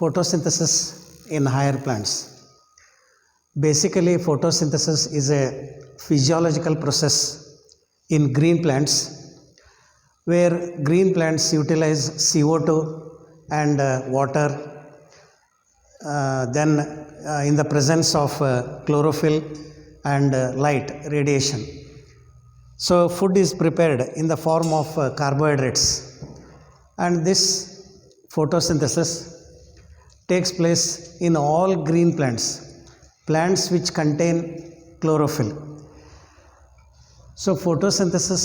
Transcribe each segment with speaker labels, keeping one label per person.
Speaker 1: Photosynthesis in higher plants. Basically, photosynthesis is a physiological process in green plants where green plants utilize CO2 and water, in the presence of chlorophyll and light radiation. So, food is prepared in the form of carbohydrates, and this photosynthesis takes place in all green plants which contain chlorophyll. So, photosynthesis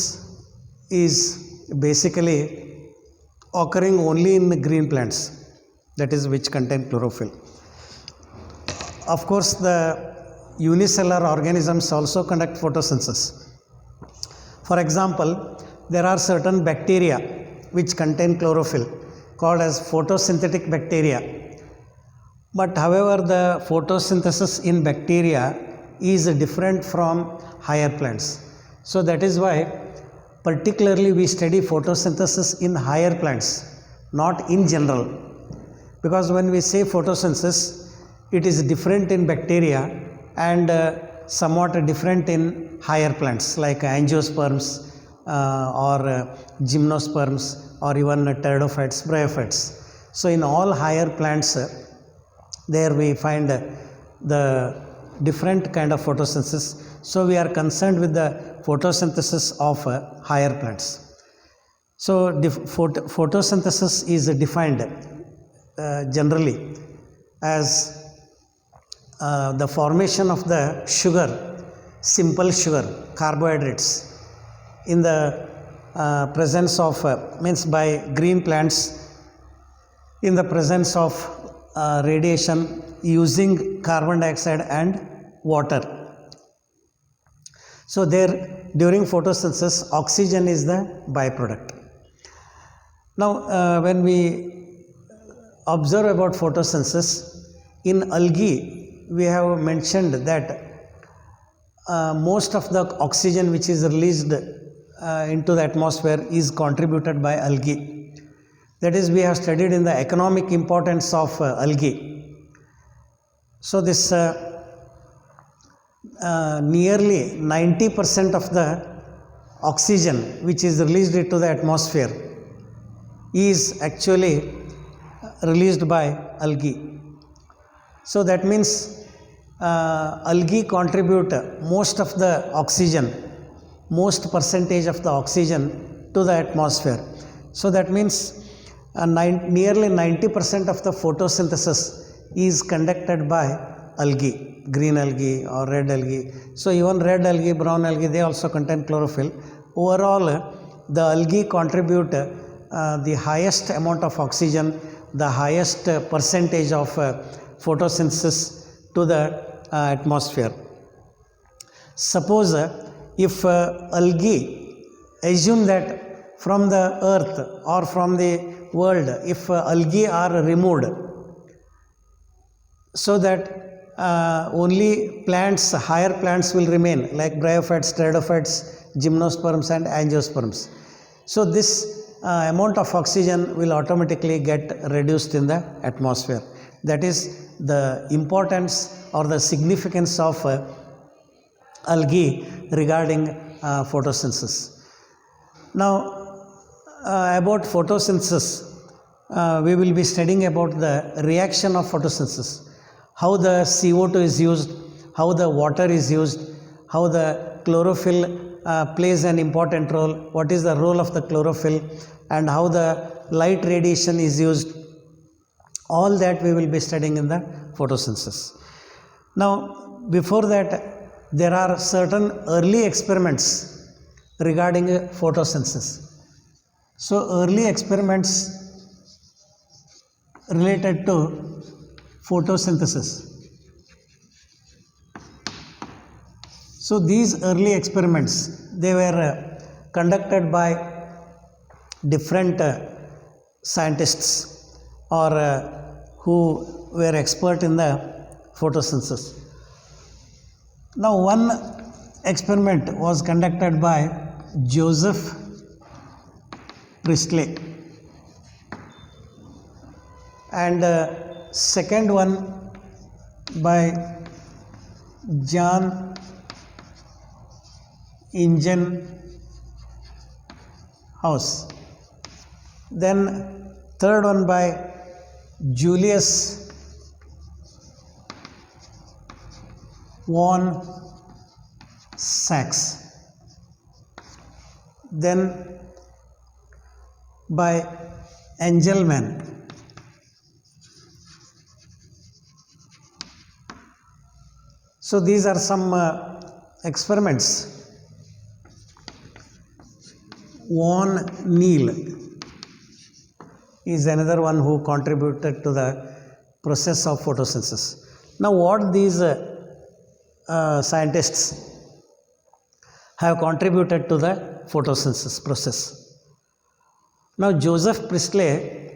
Speaker 1: is basically occurring only in the green plants, that is, which contain chlorophyll. Of course, the unicellular organisms also conduct photosynthesis. For example, there are certain bacteria which contain chlorophyll called as photosynthetic bacteria. But however, the photosynthesis in bacteria is different from higher plants. So that is why particularly we study photosynthesis in higher plants, not in general. Because when we say photosynthesis, it is different in bacteria and somewhat different in higher plants like angiosperms or gymnosperms or even pteridophytes, bryophytes. So in all higher plants, there we find the different kind of photosynthesis. So we are concerned with the photosynthesis of higher plants. So photosynthesis is defined generally as the formation of the sugar, simple sugar, carbohydrates in the presence of means by green plants in the presence of radiation using carbon dioxide and water. So there during photosynthesis oxygen is the byproduct. Now when we observe about photosynthesis in algae, we have mentioned that most of the oxygen which is released into the atmosphere is contributed by algae. That is, we have studied in the economic importance of algae. So this nearly 90% of the oxygen which is released into the atmosphere is actually released by algae. So that means algae contribute most of the oxygen, most percentage of the oxygen to the atmosphere. So that means nearly 90% of the photosynthesis is conducted by algae, green algae or red algae. So even red algae, brown algae, they also contain chlorophyll. Overall, the algae contribute the highest amount of oxygen, the highest percentage of photosynthesis to the atmosphere. Suppose if algae, assume that from the earth or from the world, if algae are removed, so that only plants, higher plants will remain like bryophytes, pteridophytes, gymnosperms and angiosperms. So this amount of oxygen will automatically get reduced in the atmosphere. That is the importance or the significance of algae regarding photosynthesis. Now about photosynthesis, we will be studying about the reaction of photosynthesis, how the CO2 is used, how the water is used, how the chlorophyll plays an important role, what is the role of the chlorophyll, and how the light radiation is used. All that we will be studying in the photosynthesis. Now, before that, there are certain early experiments regarding photosynthesis. So, early experiments related to photosynthesis. So, these early experiments, they were conducted by different scientists or who were expert in the photosynthesis. Now, one experiment was conducted by Joseph Priestley, and second one by John Ingenhouse. Then third one by Julius von Sachs. Then by Engelmann. So these are some experiments. Von Neil is another one who contributed to the process of photosynthesis. Now what these scientists have contributed to the photosynthesis process. Now Joseph Priestley,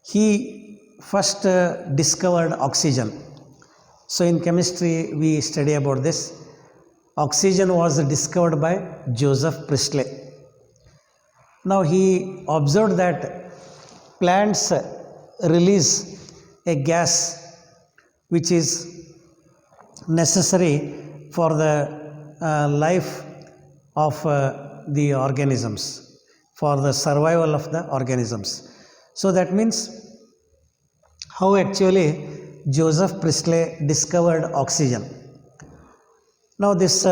Speaker 1: he first discovered oxygen. So in chemistry we study about this. Oxygen was discovered by Joseph Priestley. Now he observed that plants release a gas which is necessary for the life of the organisms, for the survival of the organisms. So that means how actually Joseph Priestley discovered oxygen. Now this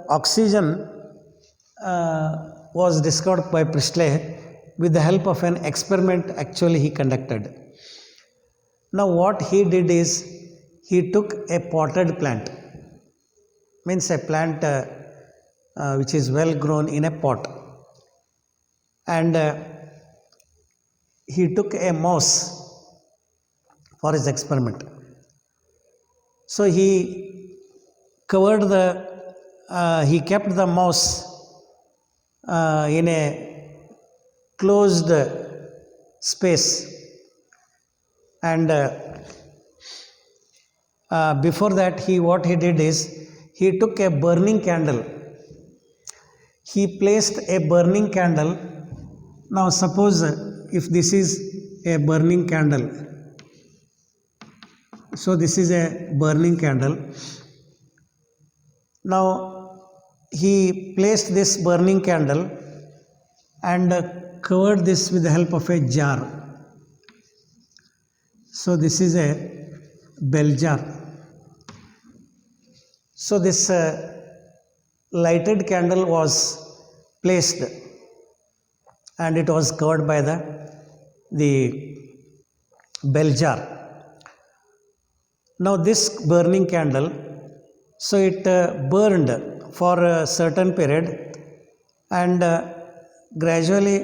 Speaker 1: oxygen was discovered by Priestley with the help of an experiment actually he conducted. Now what he did is he took a potted plant, means a plant which is well grown in a pot, and he took a mouse for his experiment. So he covered he kept the mouse in a closed space, and before that what he did is he took a burning candle. He placed a burning candle. Now suppose if this is a burning candle, so this is a burning candle. Now he placed this burning candle and covered this with the help of a jar. So this is a bell jar. So this lighted candle was placed and it was covered by the bell jar. Now this burning candle, so it burned for a certain period, and gradually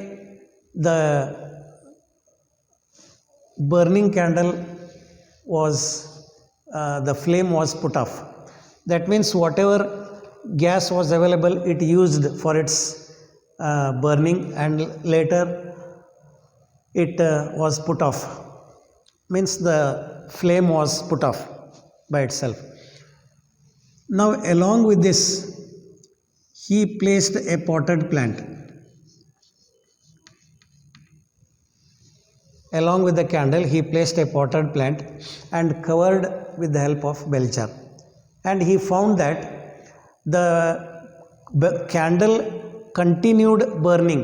Speaker 1: the burning candle was, the flame was put off. That means whatever gas was available it used for its burning, and later it was put off, means the flame was put off by itself. Now along with this he placed a potted plant. Along with the candle he placed a potted plant and covered with the help of bell jar, and he found that the candle continued burning.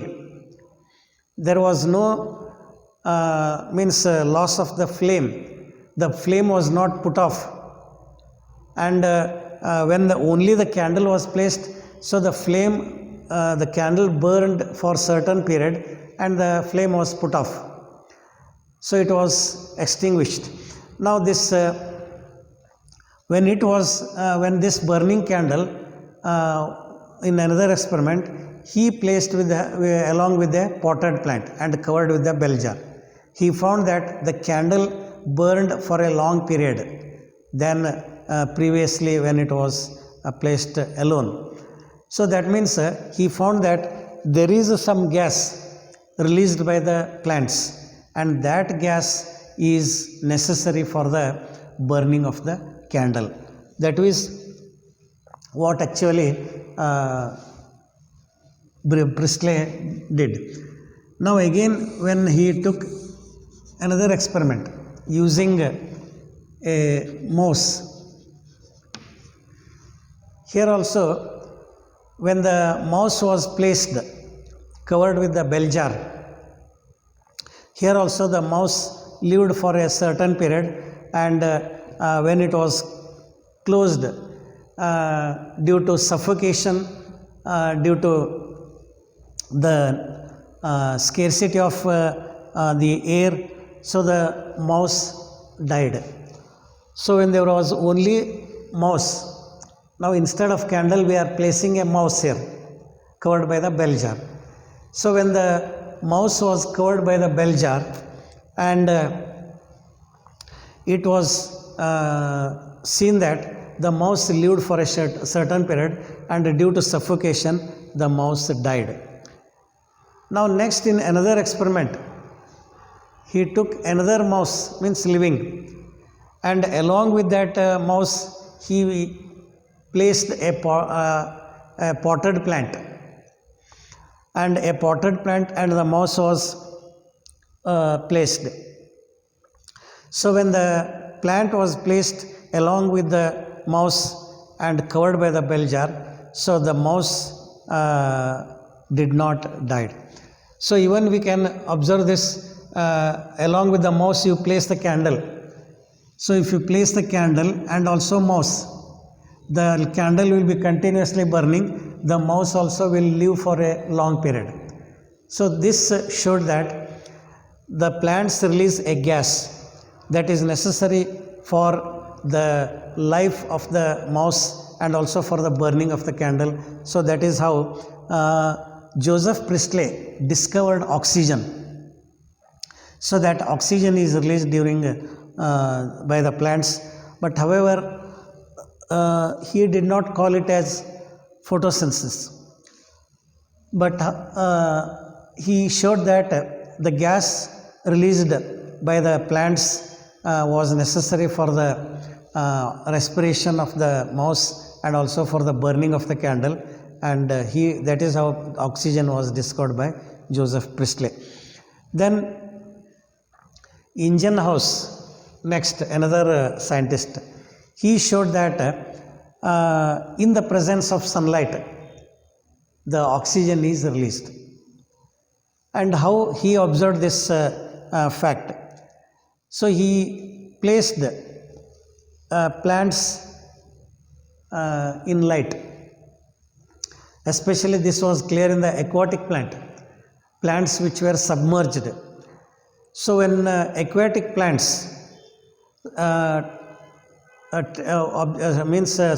Speaker 1: There was no loss of the flame. The flame was not put off, and when only the candle was placed, so the flame, the candle burned for certain period and the flame was put off. So it was extinguished. Now this when this burning candle in another experiment he placed along with a potted plant and covered with the bell jar, he found that the candle burned for a long period than previously when it was placed alone. So that means he found that there is some gas released by the plants, and that gas is necessary for the burning of the candle. That is what actually Priestley did. Now again when he took another experiment using a mouse. Here also, when the mouse was placed covered with the bell jar, here also the mouse lived for a certain period, and when it was closed due to suffocation, due to the scarcity of the air, so the mouse died. So when there was only mouse, now instead of candle we are placing a mouse here covered by the bell jar. So when the mouse was covered by the bell jar, and it was seen that the mouse lived for a certain period, and due to suffocation the mouse died. Now next, in another experiment, he took another mouse, means living, and along with that mouse he placed a potted plant, and the mouse was placed. So when the plant was placed along with the mouse and covered by the bell jar, so the mouse did not die. So even we can observe this, along with the mouse you place the candle. So if you place the candle and also mouse, the candle will be continuously burning, the mouse also will live for a long period. So this showed that the plants release a gas that is necessary for the life of the mouse and also for the burning of the candle. So that is how Joseph Priestley discovered oxygen. So that oxygen is released during by the plants, but however he did not call it as photosynthesis, but he showed that the gas released by the plants was necessary for the respiration of the mouse and also for the burning of the candle, and that is how oxygen was discovered by Joseph Priestley. Then Ingenhouse, next another scientist, he showed that in the presence of sunlight the oxygen is released. And how he observed this fact? So he placed plants in light. Especially this was clear in the aquatic plants which were submerged. So when aquatic plants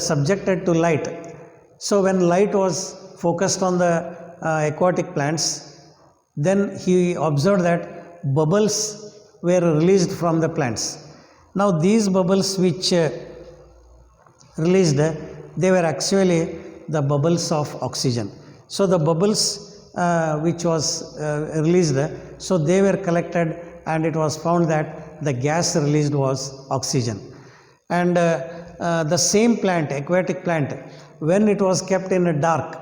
Speaker 1: subjected to light, so when light was focused on the aquatic plants, then he observed that bubbles were released from the plants. Now these bubbles which released, they were actually the bubbles of oxygen. So the bubbles which was released, so they were collected, and it was found that the gas released was oxygen. And the same plant, aquatic plant, when it was kept in a dark,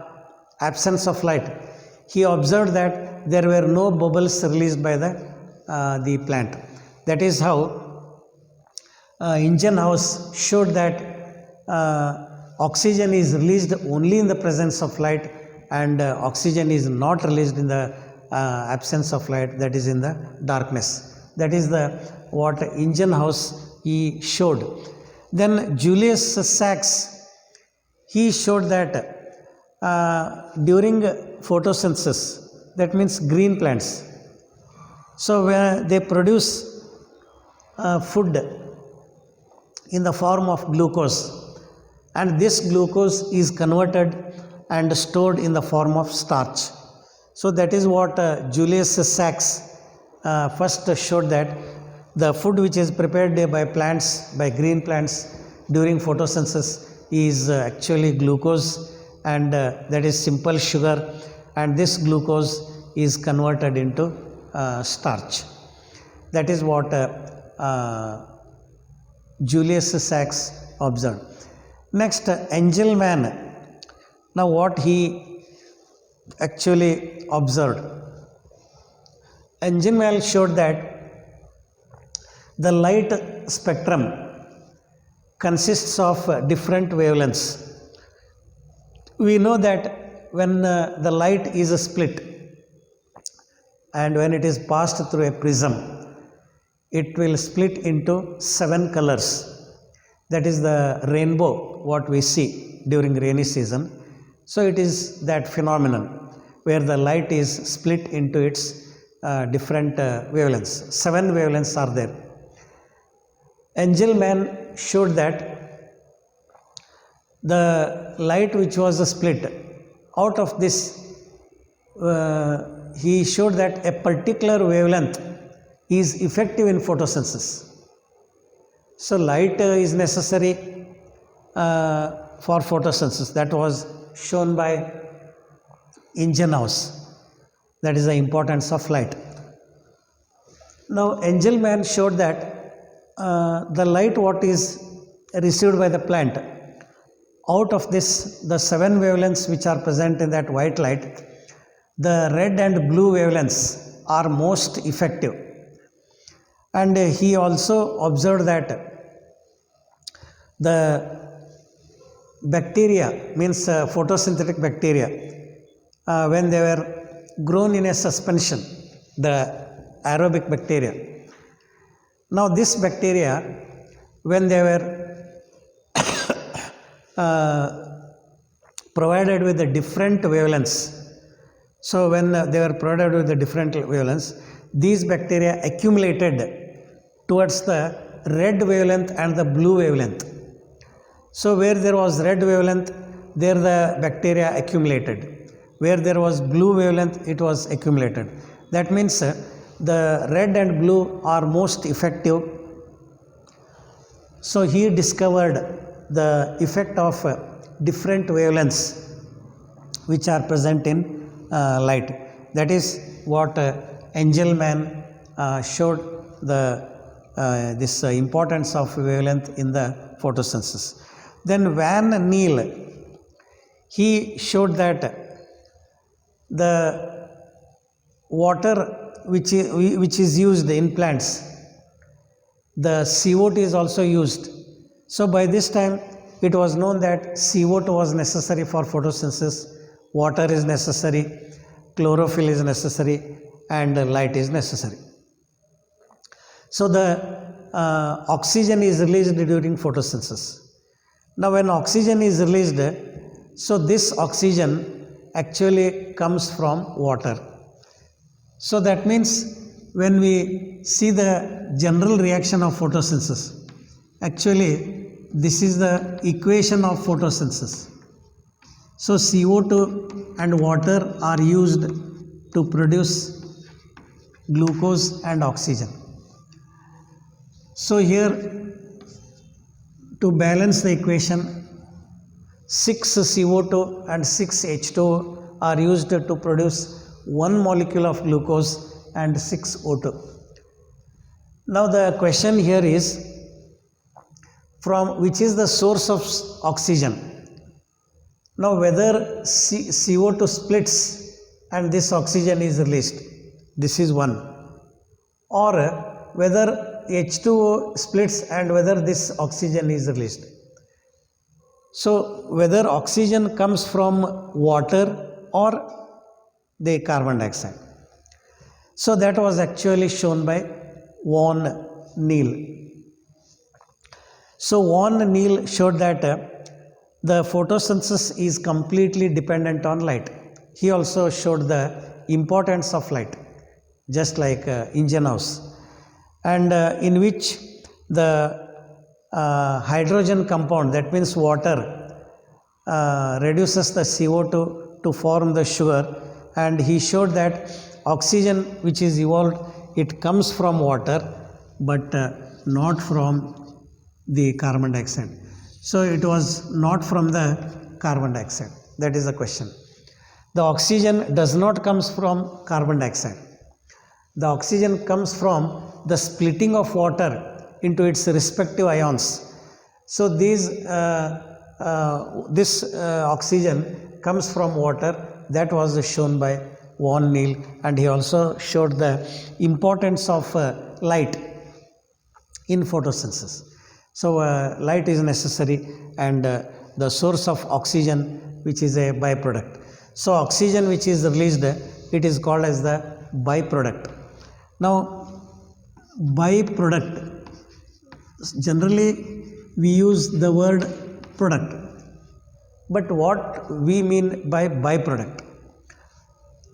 Speaker 1: absence of light, he observed that there were no bubbles released by the plant. That is how Ingenhouse showed that oxygen is released only in the presence of light, and oxygen is not released in the absence of light, that is in the darkness. That is what Ingenhouse he showed. Then Julius Sachs, he showed that during photosynthesis, that means green plants, so where they produce food in the form of glucose, and this glucose is converted and stored in the form of starch. So that is what Julius Sachs first showed, that the food which is prepared by plants, by green plants during photosynthesis, is actually glucose, and that is simple sugar, and this glucose is converted into starch. That is what Julius Sachs observed. Next, Engelmann. Now what he actually observed? Engelmann showed that the light spectrum consists of different wavelengths. We know that when the light is split and when it is passed through a prism, it will split into 7 colors. That is the rainbow, what we see during rainy season. So it is that phenomenon where the light is split into its different wavelengths. 7 wavelengths are there. Engelmann showed that the light which was split, out of this he showed that a particular wavelength is effective in photosynthesis. So light is necessary for photosynthesis. That was shown by Ingenhouse. That is the importance of light. Now Engelmann showed that the light what is received by the plant, out of this the 7 wavelengths which are present in that white light, the red and blue wavelengths are most effective. And he also observed that the bacteria, means photosynthetic bacteria, when they were grown in a suspension, the aerobic bacteria. Now this bacteria, when they were provided with the different wavelengths, so when they were provided with the different wavelengths, these bacteria accumulated towards the red wavelength and the blue wavelength. So where there was red wavelength, there the bacteria accumulated. Where there was blue wavelength, it was accumulated. That means the red and blue are most effective. So he discovered the effect of different wavelengths which are present in light. That is what Engelmann showed this importance of wavelength in the photosynthesis. Then Van Niel, he showed that the water which is used in plants, the CO2 is also used. So by this time it was known that CO2 was necessary for photosynthesis, water is necessary, chlorophyll is necessary, and light is necessary. So the oxygen is released during photosynthesis. Now when oxygen is released, so this oxygen actually comes from water. So that means when we see the general reaction of photosynthesis, actually this is the equation of photosynthesis. So CO2 and water are used to produce glucose and oxygen. So here, to balance the equation, 6 CO2 and 6 H2O are used to produce 1 molecule of glucose and 6 O2. Now the question here is, from which is the source of oxygen? Now whether CO2 splits and this oxygen is released, this is one, or whether H2O splits and whether this oxygen is released. So whether oxygen comes from water or the carbon dioxide. So that was actually shown by Van Niel. So Van Niel showed that the photosynthesis is completely dependent on light. He also showed the importance of light, just like Ingenhouse, and in which the hydrogen compound, that means water, reduces the CO2 to form the sugar, and he showed that oxygen which is evolved, it comes from water but not from the carbon dioxide. So it was not from the carbon dioxide. That is the question. The oxygen does not comes from carbon dioxide. The oxygen comes from the splitting of water into its respective ions. So this oxygen comes from water. That was shown by Van Niel, and he also showed the importance of light in photosynthesis. So light is necessary, and the source of oxygen, which is a byproduct. So oxygen which is released, it is called as the byproduct. Now byproduct, generally we use the word product, but what we mean by byproduct?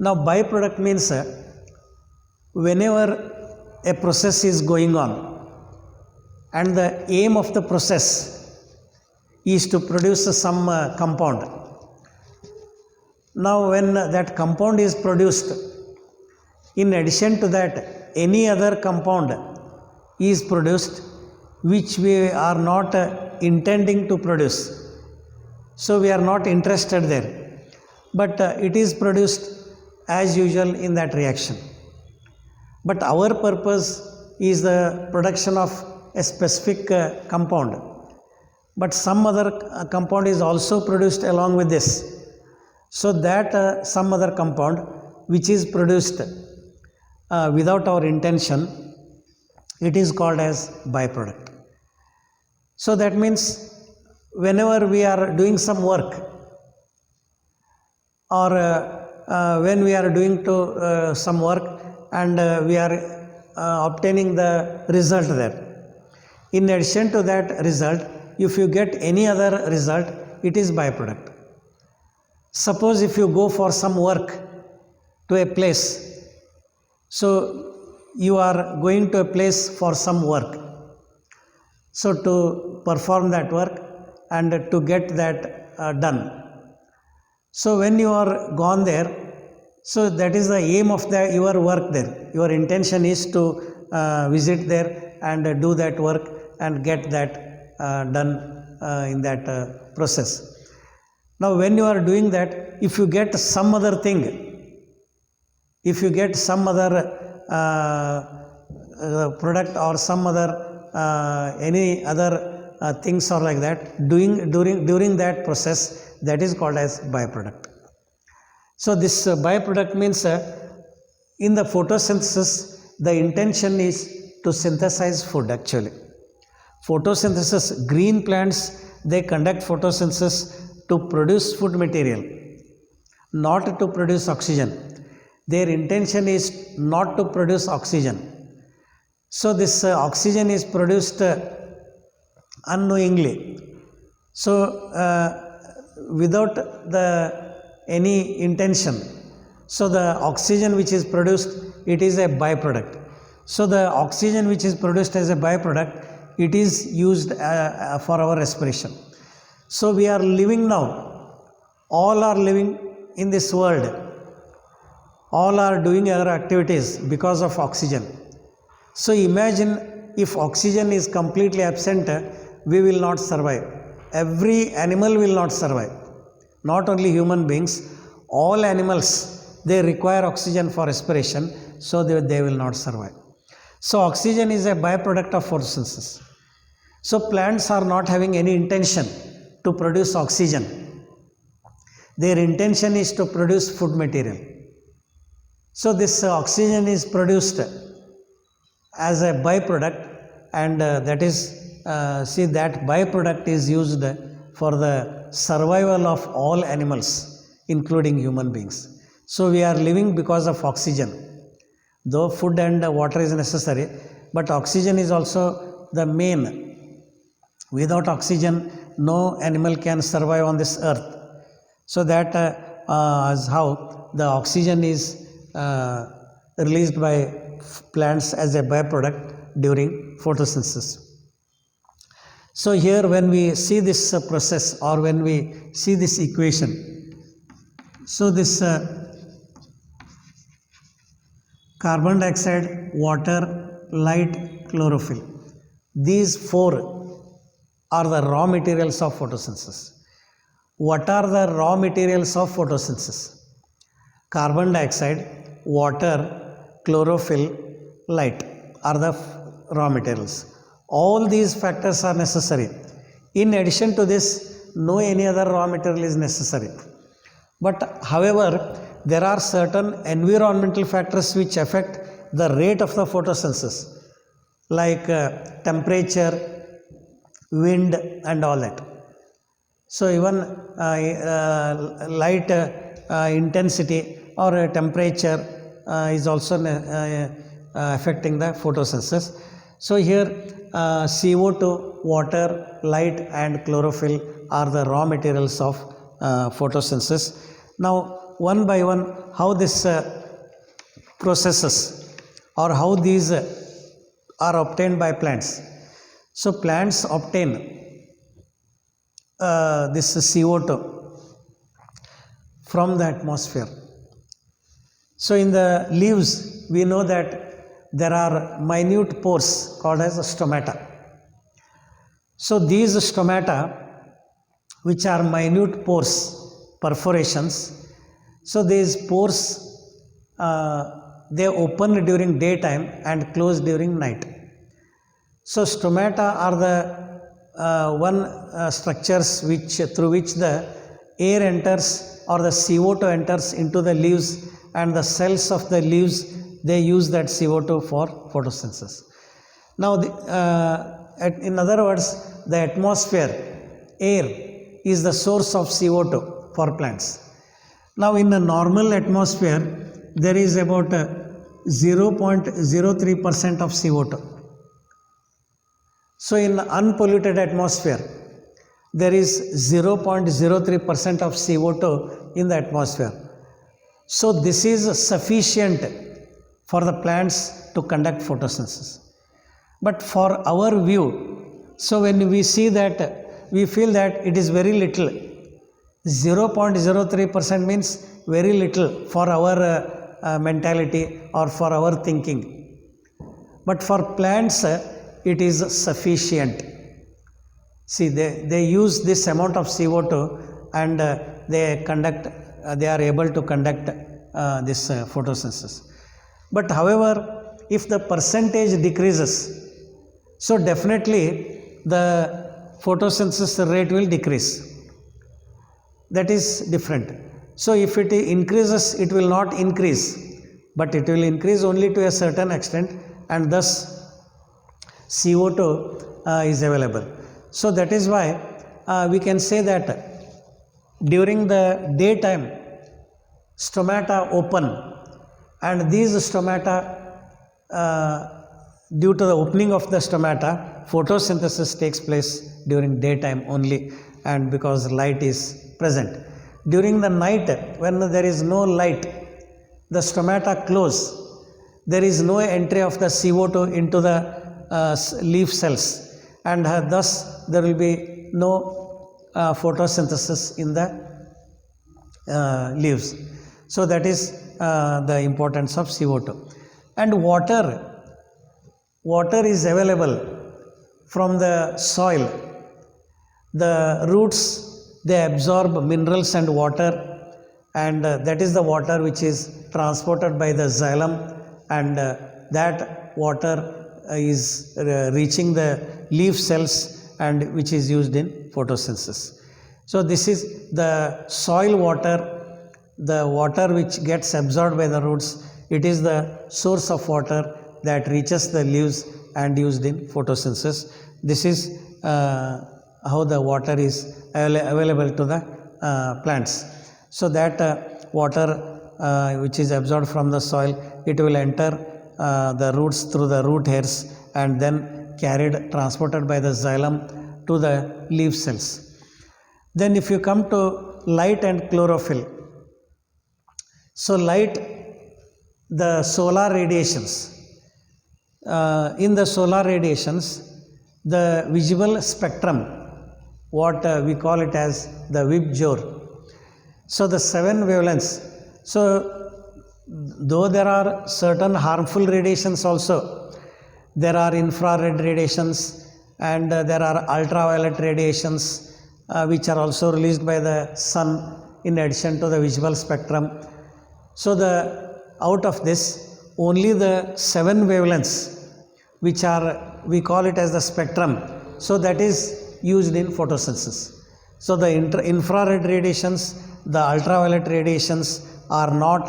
Speaker 1: Now byproduct means whenever a process is going on and the aim of the process is to produce some compound. Now when that compound is produced, in addition to that any other compound is produced which we are not intending to produce. So we are not interested there, but it is produced as usual in that reaction. But our purpose is the production of a specific compound, but some other compound is also produced along with this. So that some other compound which is produced without our intention, it is called as byproduct. So that means whenever we are doing some work, or when we are doing some work and we are obtaining the result there, in addition to that result, if you get any other result, it is byproduct. Suppose if you go for some work to a place, so you are going to a place for some work, so to perform that work and to get that done. So when you are gone there, so that is the aim of your work there. Your intention is to visit there and do that work and get that done in that process. Now when you are doing that, if you get some other thing, if you get some other product or some other any other things or like that, during that process, that is called as byproduct. So this byproduct means in the photosynthesis, the intention is to synthesize food actually. Photosynthesis, green plants, they conduct photosynthesis to produce food material, not to produce oxygen. Their intention is not to produce oxygen. So this oxygen is produced unknowingly. So without any intention. So the oxygen which is produced, it is a byproduct. So the oxygen which is produced as a byproduct, it is used for our respiration. So we are living now, all are living in this world, all are doing our activities because of oxygen. So imagine if oxygen is completely absent, we will not survive. Every animal will not survive. Not only human beings, all animals, they require oxygen for respiration, so they will not survive. So oxygen is a byproduct of photosynthesis. So plants are not having any intention to produce oxygen. Their intention is to produce food material. So this oxygen is produced as a byproduct, and that is, see, that byproduct is used for the survival of all animals, including human beings. So we are living because of oxygen. Though food and water is necessary, but oxygen is also the main. Without oxygen, no animal can survive on this earth. So that is how the oxygen is released by plants as a byproduct during photosynthesis. So here when we see this process, or when we see this equation, so this carbon dioxide, water, light, chlorophyll, these four are the raw materials of photosynthesis. What are the raw materials of photosynthesis? Carbon dioxide, water, chlorophyll, light are the raw materials. All these factors are necessary. In addition to this, no any other raw material is necessary. But however, there are certain environmental factors which affect the rate of the photosynthesis, like temperature, wind and all that. So even light intensity or temperature is also affecting the photosynthesis. So here CO2, water, light and chlorophyll are the raw materials of photosynthesis. Now one by one how this processes or how these are obtained by plants. So plants obtain this CO2 from the atmosphere. So in the leaves we know that there are minute pores called as stomata. So these stomata, which are minute pores, perforations, so these pores they open during daytime and close during night. So stomata are the structures through which the air enters or the CO2 enters into the leaves, and the cells of the leaves they use that CO2 for photosynthesis. Now in other words, the atmosphere, air is the source of CO2 for plants. Now in a normal atmosphere there is about 0.03% of CO2. So in unpolluted atmosphere there is 0.03% of CO2 in the atmosphere. So this is sufficient for the plants to conduct photosynthesis. But for our view, so when we see that, we feel that it is very little. 0.03% means very little for our mentality or for our thinking. But for plants, it is sufficient. See, they use this amount of CO2 and they are able to conduct this photosynthesis. But however, if the percentage decreases, so definitely the photosynthesis rate will decrease. That is different. So if it increases, it will not increase, but it will increase only to a certain extent, and thus CO2 is available. So that is why we can say that during the daytime stomata open, and these stomata, due to the opening of the stomata, photosynthesis takes place during daytime only, and because light is present. During the night, when there is no light, the stomata close. There is no entry of the CO2 into the leaf cells, and thus there will be no photosynthesis in the leaves. So that is the importance of CO2. And water is available from the soil. The roots, they absorb minerals and water, and that is the water which is transported by the xylem, and that water is reaching the leaf cells, and which is used in photosynthesis. So this is the soil water, the water which gets absorbed by the roots. It is the source of water that reaches the leaves and used in photosynthesis. This is how the water is available to the plants. So that water which is absorbed from the soil, it will enter the roots through the root hairs and then transported by the xylem to the leaf cells. Then if you come to light and chlorophyll, so light, the solar radiations, in the solar radiations, the visible spectrum, what we call it as the VIBGYOR. So the 7 wavelengths. So though there are certain harmful radiations also, there are infrared radiations and there are ultraviolet radiations which are also released by the sun in addition to the visible spectrum. So out of this, only the 7 wavelengths which are, we call it as the spectrum, so that is used in photosynthesis. So the infrared radiations, the ultraviolet radiations are not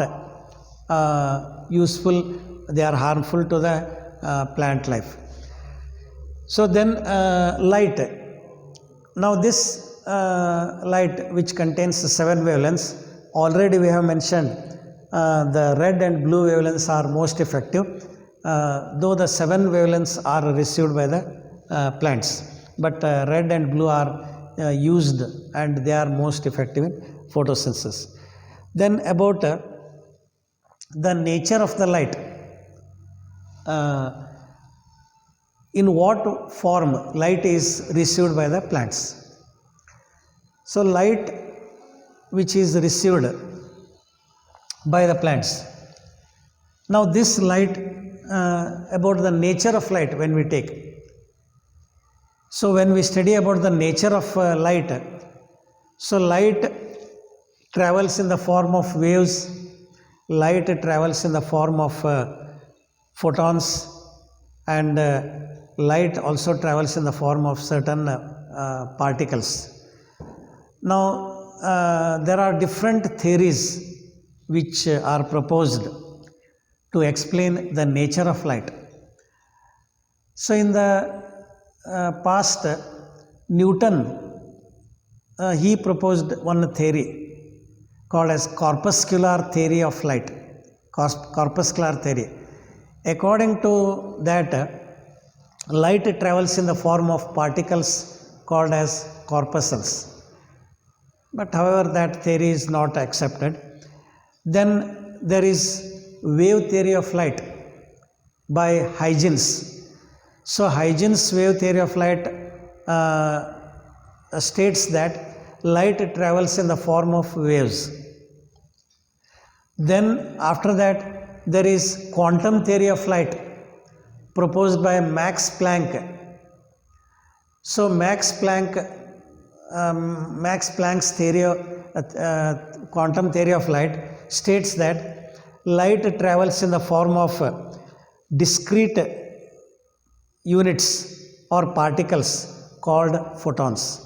Speaker 1: useful, they are harmful to the plant life. So then light, Now this light which contains 7 wavelengths, already we have mentioned the red and blue wavelengths are most effective, though the 7 wavelengths are received by the plants, but red and blue are used and they are most effective in photosynthesis. Then about the nature of the light, in what form light is received by the plants. So light which is received by the plants. Now this light, about the nature of light when we take. So when we study about the nature of light, so light travels in the form of waves, light travels in the form of photons, and light also travels in the form of certain particles. Now there are different theories which are proposed to explain the nature of light. So in the past, Newton he proposed one theory called as corpuscular theory of light. Corpuscular theory. According to that, light travels in the form of particles called as corpuscles. But however, that theory is not accepted. Then there is wave theory of light by Huygens. So Huygens wave theory of light states that light travels in the form of waves. Then after that, there is quantum theory of light proposed by Max Planck. So Max Planck's theory, quantum theory of light states that light travels in the form of discrete units or particles called photons.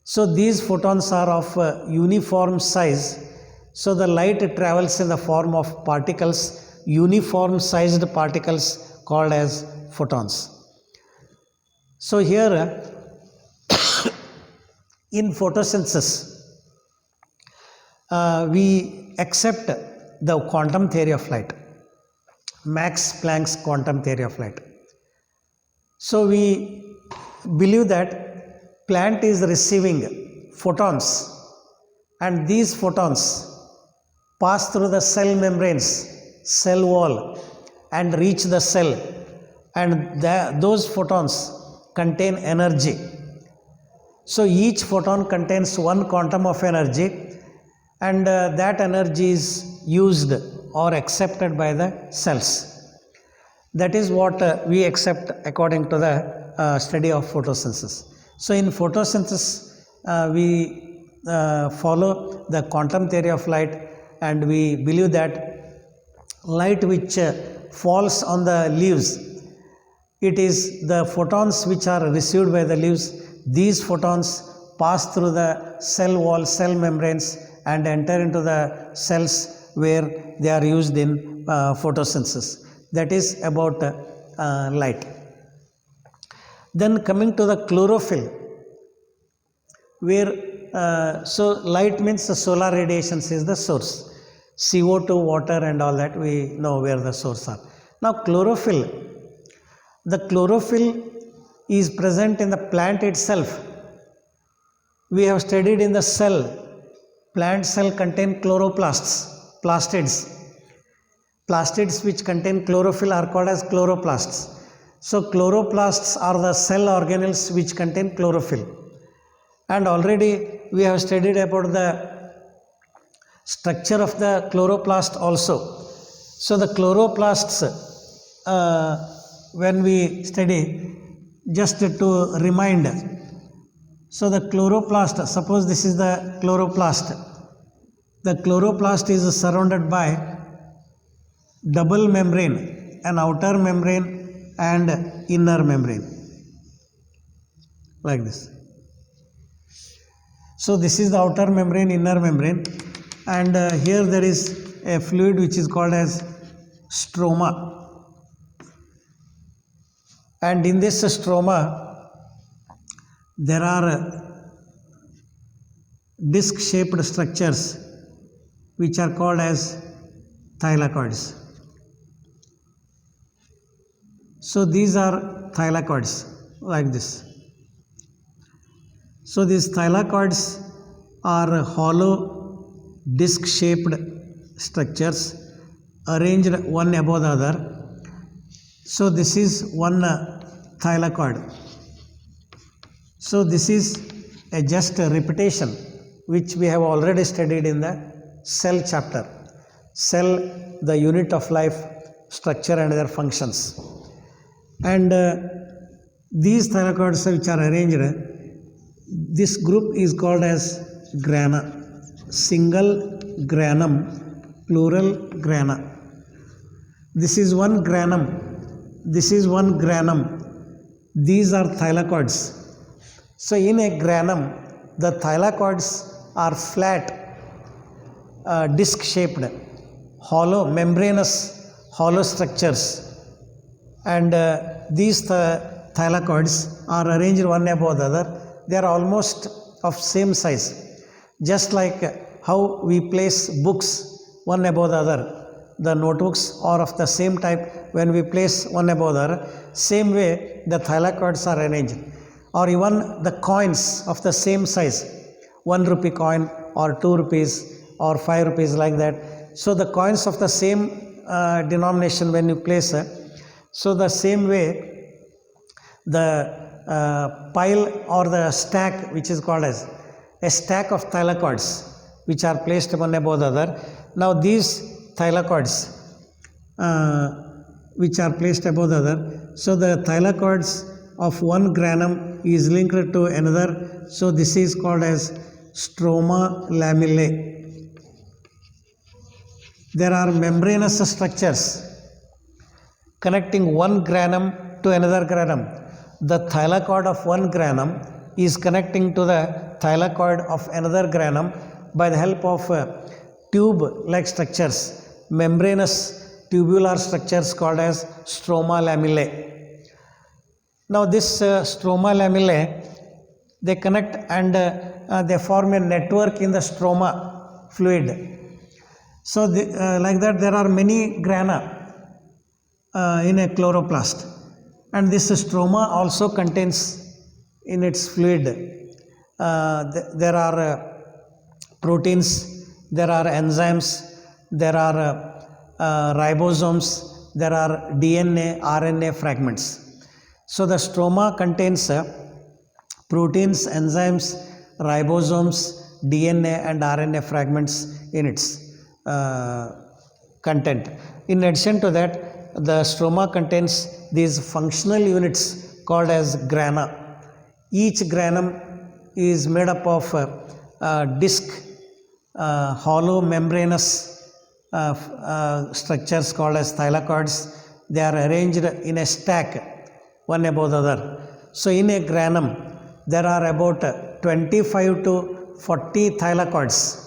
Speaker 1: So these photons are of uniform size. So the light travels in the form of particles, uniform sized particles called as photons. So here in photosynthesis, we accept the quantum theory of light, Max Planck's quantum theory of light. So we believe that plant is receiving photons, and these photons pass through the cell membranes, cell wall, and reach the cell, and those photons contain energy. So each photon contains one quantum of energy, and that energy is used or accepted by the cells. That is what we accept according to the study of photosynthesis. So in photosynthesis, we follow the quantum theory of light, and we believe that light which falls on the leaves, it is the photons which are received by the leaves. These photons pass through the cell wall, cell membranes, and enter into the cells where they are used in photosynthesis. That is about light. Then coming to the chlorophyll, where so light means the solar radiations is the source. CO2, water, and all that, we know where the source are. Now chlorophyll, the chlorophyll is present in the plant itself. We have studied in the cell. Plant cell contain chloroplasts, plastids. Plastids which contain chlorophyll are called as chloroplasts. So chloroplasts are the cell organelles which contain chlorophyll. And already we have studied about the structure of the chloroplast also. So the chloroplasts, when we study, just to remind, so the chloroplast, suppose this is the chloroplast. The chloroplast is surrounded by double membrane, an outer membrane and inner membrane, like this. So this is the outer membrane, inner membrane, and here there is a fluid which is called as stroma. And in this stroma, there are disc shaped structures which are called as thylakoids. So these are thylakoids like this. So these thylakoids are hollow disc shaped structures arranged one above the other. So this is one thylakoid. So this is just a repetition which we have already studied in the cell chapter. Cell, the unit of life, structure and their functions. And these thylakoids which are arranged, this group is called as grana. Single granum, plural grana. This is one granum. This is one granum. These are thylakoids. So in a granum, the thylakoids are flat, disc shaped, hollow, membranous, hollow structures. And these thylakoids are arranged one above the other. They are almost of same size. Just like how we place books one above the other. The notebooks are of the same type when we place one above the other. Same way the thylakoids are arranged. Or even the coins of the same size. 1 rupee coin or 2 rupees or 5 rupees like that. So the coins of the same denomination when you place. So the same way the pile or the stack which is called as a stack of thylakoids which are placed one above the other. Now these thylakoids which are placed above the other. So the thylakoids of one granum is linked to another. So this is called as stroma lamellae. There are membranous structures connecting one granum to another granum. The thylakoid of one granum is connecting to the thylakoid of another granum by the help of tube-like structures, membranous tubular structures called as stroma lamellae. Now this stroma lamellae, they connect and they form a network in the stroma fluid. So like that there are many grana in a chloroplast, and this stroma also contains in its fluid there are proteins, there are enzymes, there are ribosomes, there are DNA, RNA fragments. So the stroma contains proteins, enzymes, ribosomes, DNA and RNA fragments in its content. In addition to that, the stroma contains these functional units called as grana. Each granum is made up of disc, hollow membranous structures called as thylakoids. They are arranged in a stack, one above the other. So in a granum, there are about 25 to 40 thylakoids.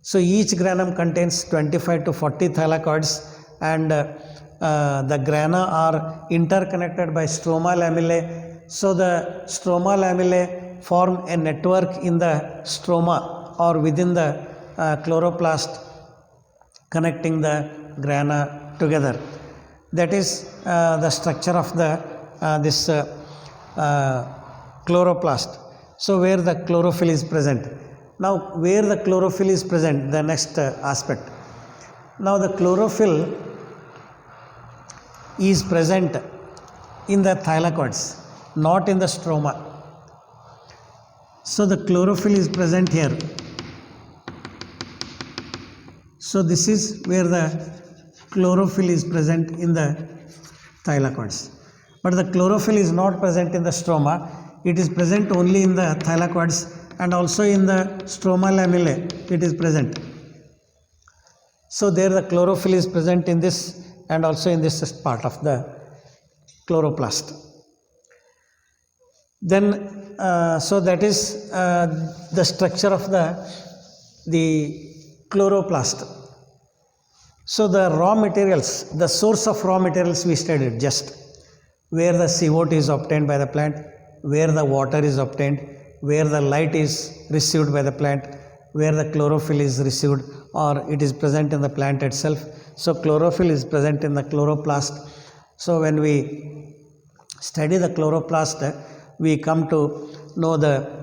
Speaker 1: So each granum contains 25 to 40 thylakoids, and the grana are interconnected by stroma lamellae. So the stroma lamellae form a network in the stroma or within the chloroplast, connecting the grana together. That is the structure of the this chloroplast. So where the chlorophyll is present. Now where the chlorophyll is present, the next aspect. Now the chlorophyll is present in the thylakoids, not in the stroma. So the chlorophyll is present here. So this is where the chlorophyll is present in the thylakoids. But the chlorophyll is not present in the stroma. It is present only in the thylakoids, and also in the stroma lamellae it is present. So there the chlorophyll is present in this and also in this part of the chloroplast. Then so that is the structure of the chloroplast. So the raw materials, the source of raw materials we studied just, where the CO2 is obtained by the plant, where the water is obtained, where the light is received by the plant, where the chlorophyll is received or it is present in the plant itself. So chlorophyll is present in the chloroplast. So when we study the chloroplast, we come to know the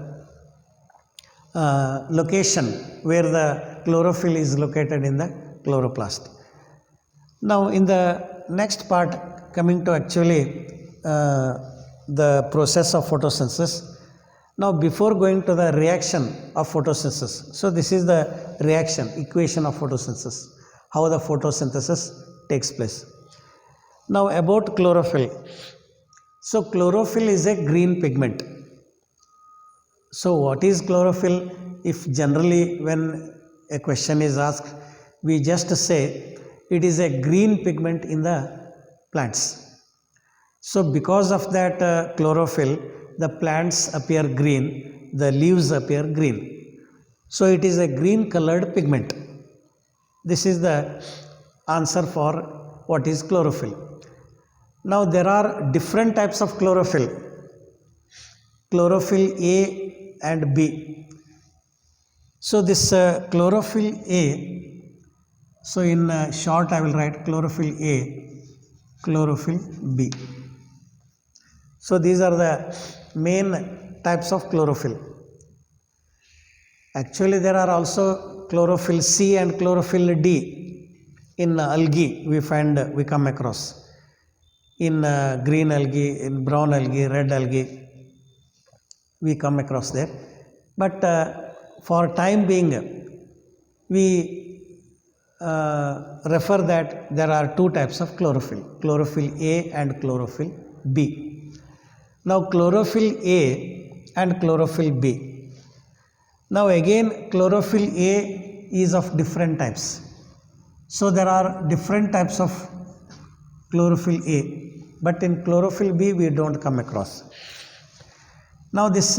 Speaker 1: location where the chlorophyll is located in the chloroplast. Now in the next part, coming to actually the process of photosynthesis. Now before going to the reaction of photosynthesis, so this is the reaction equation of photosynthesis, how the photosynthesis takes place. Now about chlorophyll. So chlorophyll is a green pigment. So what is chlorophyll? If generally when a question is asked, we just say it is a green pigment in the plants. So because of that chlorophyll, the plants appear green, the leaves appear green. So it is a green colored pigment. This is the answer for what is chlorophyll. Now there are different types of chlorophyll. Chlorophyll A and B. So this chlorophyll A, so in short I will write chlorophyll A, chlorophyll B. So these are the main types of chlorophyll. Actually there are also chlorophyll C and chlorophyll D in algae we come across. In green algae, in brown algae, red algae, we come across there. But for time being, we refer that there are two types of chlorophyll, chlorophyll A and chlorophyll B. Now chlorophyll A and chlorophyll B. Now again chlorophyll A is of different types. So there are different types of chlorophyll A, but in chlorophyll B we don't come across. Now this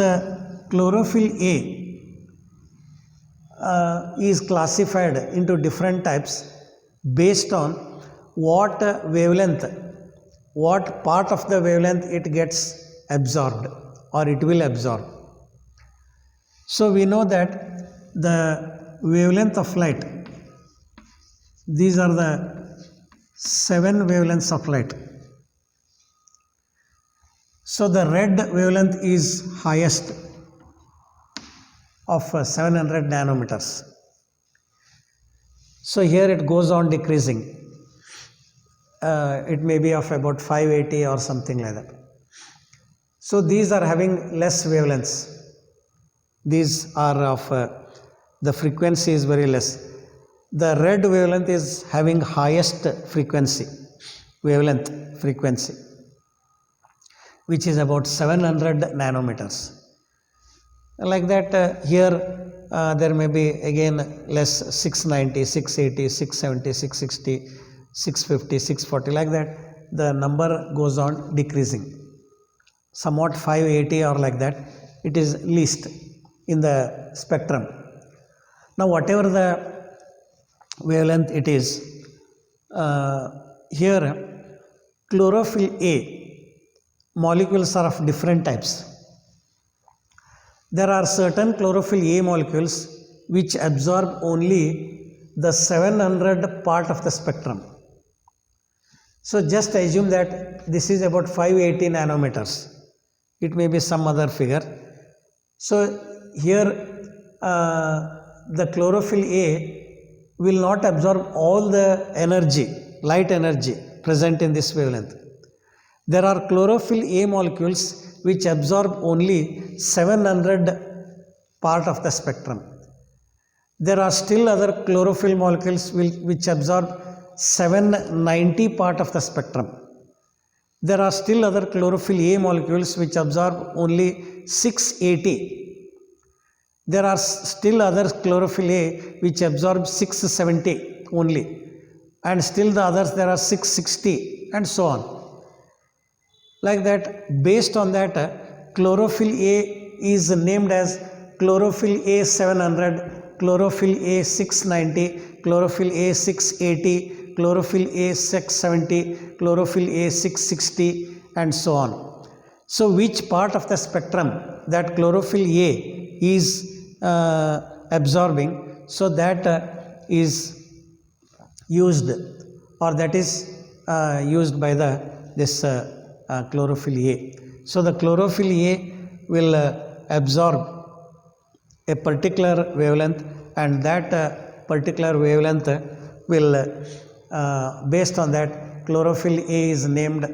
Speaker 1: chlorophyll A is classified into different types based on what wavelength, what part of the wavelength it gets absorbed or it will absorb. So we know that the wavelength of light, these are the 7 wavelengths of light. So the red wavelength is highest of 700 nanometers. So here it goes on decreasing. It may be of about 580 or something like that. So these are having less wavelengths. These are of the frequency is very less. The red wavelength is having highest frequency, wavelength frequency, which is about 700 nanometers. Like that here there may be again less 690, 680, 670, 660, 650, 640, like that the number goes on decreasing. Somewhat 580 or like that, it is least in the spectrum. Now whatever the wavelength it is, here chlorophyll A molecules are of different types. There are certain chlorophyll A molecules which absorb only the 700 part of the spectrum. So just assume that this is about 580 nanometers. It may be some other figure. So here the chlorophyll A will not absorb all the energy, light energy present in this wavelength. There are chlorophyll A molecules which absorb only 700 part of the spectrum. There are still other chlorophyll molecules which absorb 790 part of the spectrum. There are still other chlorophyll A molecules which absorb only 680. There are still other chlorophyll A which absorb 670 only, and still the others there are 660 and so on. Like that, based on that, chlorophyll A is named as chlorophyll A 700, chlorophyll A 690, chlorophyll A 680, chlorophyll A 670, chlorophyll A 660 and so on. So which part of the spectrum that chlorophyll A is absorbing, so that is used, or that is used by this chlorophyll A. So the chlorophyll A will absorb a particular wavelength, and that particular wavelength will based on that, chlorophyll A is named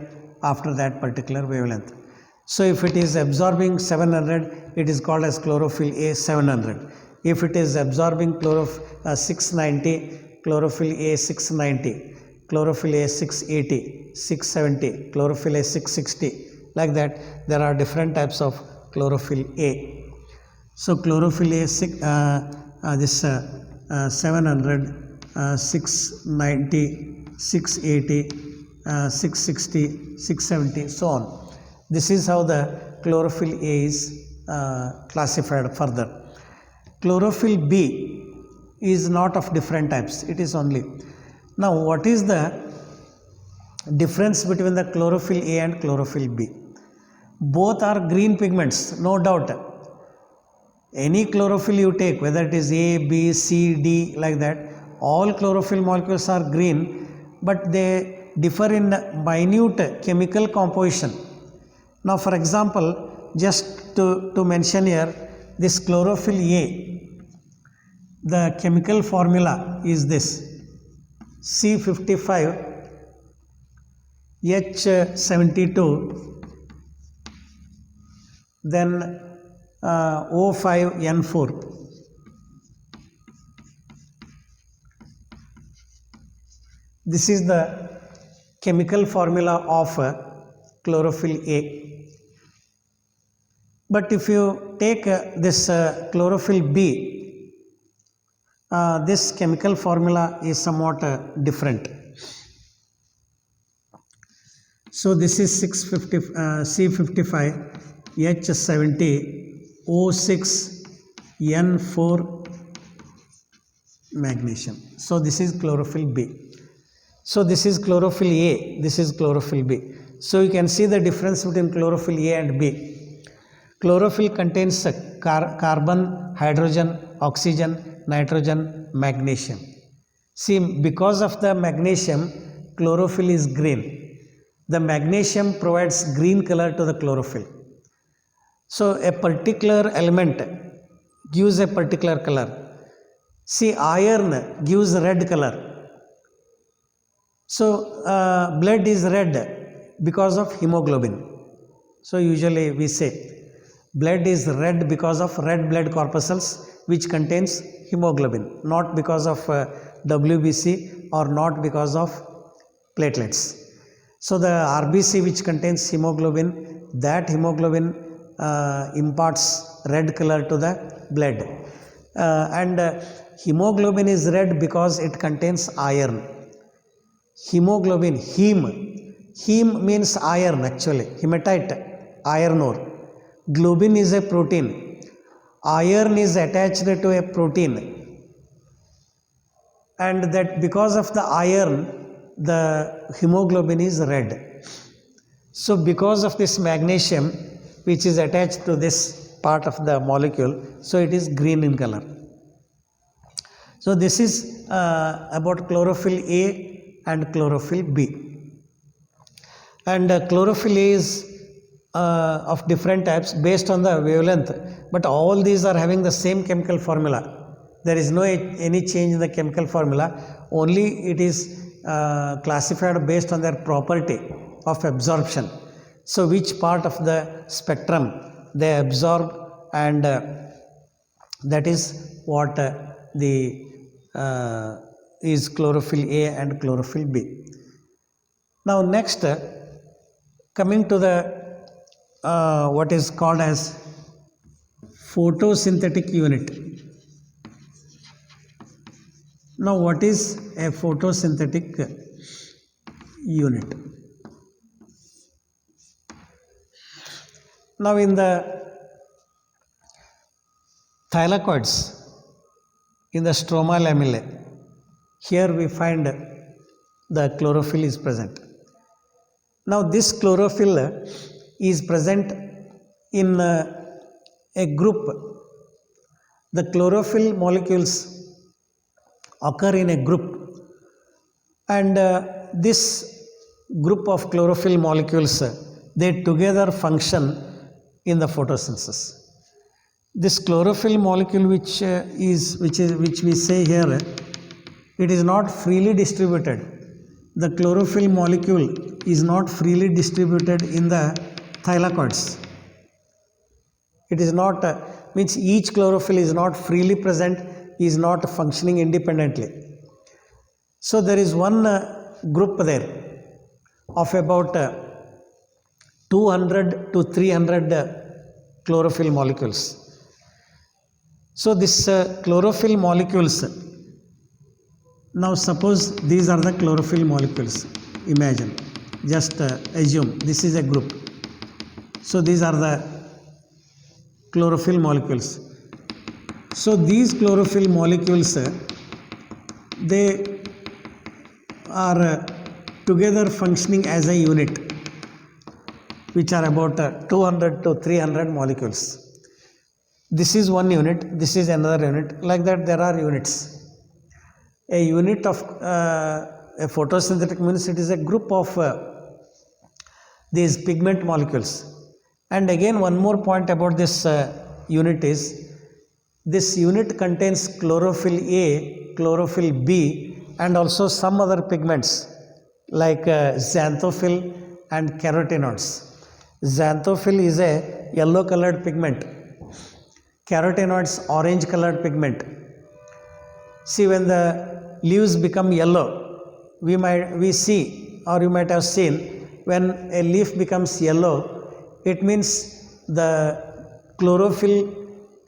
Speaker 1: after that particular wavelength. So if it is absorbing 700, it is called as chlorophyll A 700. If it is absorbing 690, chlorophyll A 690, chlorophyll A 680, 670, chlorophyll A 660. Like that, there are different types of chlorophyll A. So chlorophyll A 700, 690, 680, 660, 670, so on. This is how the chlorophyll A is classified further. Chlorophyll B is not of different types, it is only. Now, what is the difference between the chlorophyll A and chlorophyll B? Both are green pigments, no doubt. Any chlorophyll you take, whether it is A, B, C, D, like that, all chlorophyll molecules are green, but they differ in minute chemical composition. Now, for example, just to mention here, this chlorophyll A, the chemical formula is this: C55 H72, then O5N4. This is the chemical formula of chlorophyll A. But if you take this chlorophyll B, this chemical formula is somewhat different. So this is C55 H70 O6 N4 magnesium. So this is chlorophyll B. So this is chlorophyll A, this is chlorophyll B. So you can see the difference between chlorophyll A and B. Chlorophyll contains carbon, hydrogen, oxygen, nitrogen, magnesium. See, because of the magnesium, chlorophyll is green. The magnesium provides green color to the chlorophyll. So a particular element gives a particular color. See, iron gives red color. So blood is red because of hemoglobin. So usually we say blood is red because of red blood corpuscles which contains hemoglobin, not because of WBC or not because of platelets. So the RBC which contains hemoglobin, that hemoglobin imparts red color to the blood. And hemoglobin is red because it contains iron. Hemoglobin, heme means iron actually, hematite, iron ore. Globin is a protein. Iron is attached to a protein, and that because of the iron, the hemoglobin is red. So because of this magnesium which is attached to this part of the molecule, so it is green in color. So this is about chlorophyll A and chlorophyll B. And chlorophyll A is of different types based on the wavelength, but all these are having the same chemical formula. There is no any change in the chemical formula, only it is classified based on their property of absorption. So which part of the spectrum they absorb, and that is what is chlorophyll A and chlorophyll B. Now next, coming to the what is called as photosynthetic unit. Now what is a photosynthetic unit? Now in the thylakoids, in the stroma lamellae, here we find the chlorophyll is present. Now this chlorophyll is present in a group The chlorophyll molecules occur in a group, and this group of chlorophyll molecules they together function in the photosynthesis. This chlorophyll molecule which we say here, it is not freely distributed. The chlorophyll molecule is not freely distributed in the thylakoids. It is not means each chlorophyll is not freely present, is not functioning independently. So there is one group there of about 200 to 300 chlorophyll molecules. So this chlorophyll molecules, now suppose these are the chlorophyll molecules, imagine, just assume this is a group. So these are the chlorophyll molecules. So these chlorophyll molecules, they are together functioning as a unit, which are about 200 to 300 molecules. This is one unit, this is another unit, like that there are units. A unit of a photosynthetic means it is a group of these pigment molecules. And again one more point about this unit is, this unit contains chlorophyll A, chlorophyll B and also some other pigments like xanthophyll and carotenoids. Xanthophyll is a yellow colored pigment. Carotenoids orange colored pigment. See, when the leaves become yellow, we see, or you might have seen, when a leaf becomes yellow, it means the chlorophyll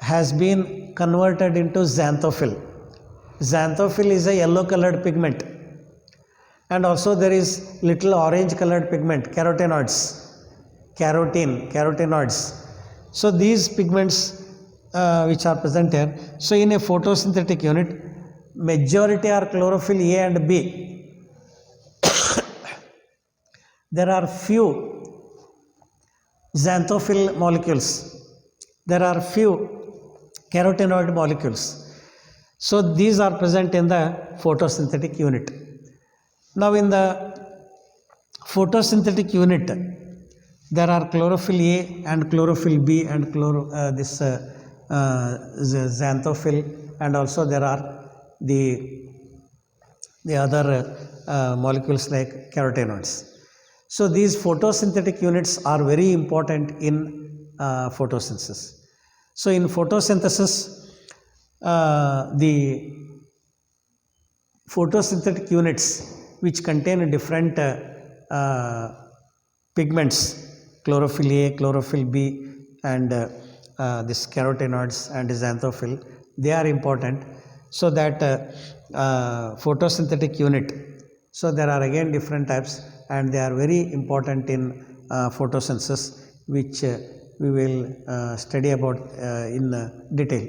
Speaker 1: has been converted into xanthophyll. Xanthophyll is a yellow colored pigment, and also there is little orange colored pigment, carotenoids, carotenoids. So these pigments which are present here. So in a photosynthetic unit, majority are chlorophyll A and B. There are few xanthophyll molecules. There are few carotenoid molecules. So these are present in the photosynthetic unit. Now in the photosynthetic unit, there are chlorophyll A and chlorophyll B and xanthophyll, and also there are the other molecules like carotenoids. So these photosynthetic units are very important in photosynthesis. So in photosynthesis, the photosynthetic units which contain different pigments, chlorophyll A, chlorophyll B and this carotenoids and xanthophyll, they are important. So that photosynthetic unit, so there are again different types and they are very important in photosynthesis, which we will study about in detail.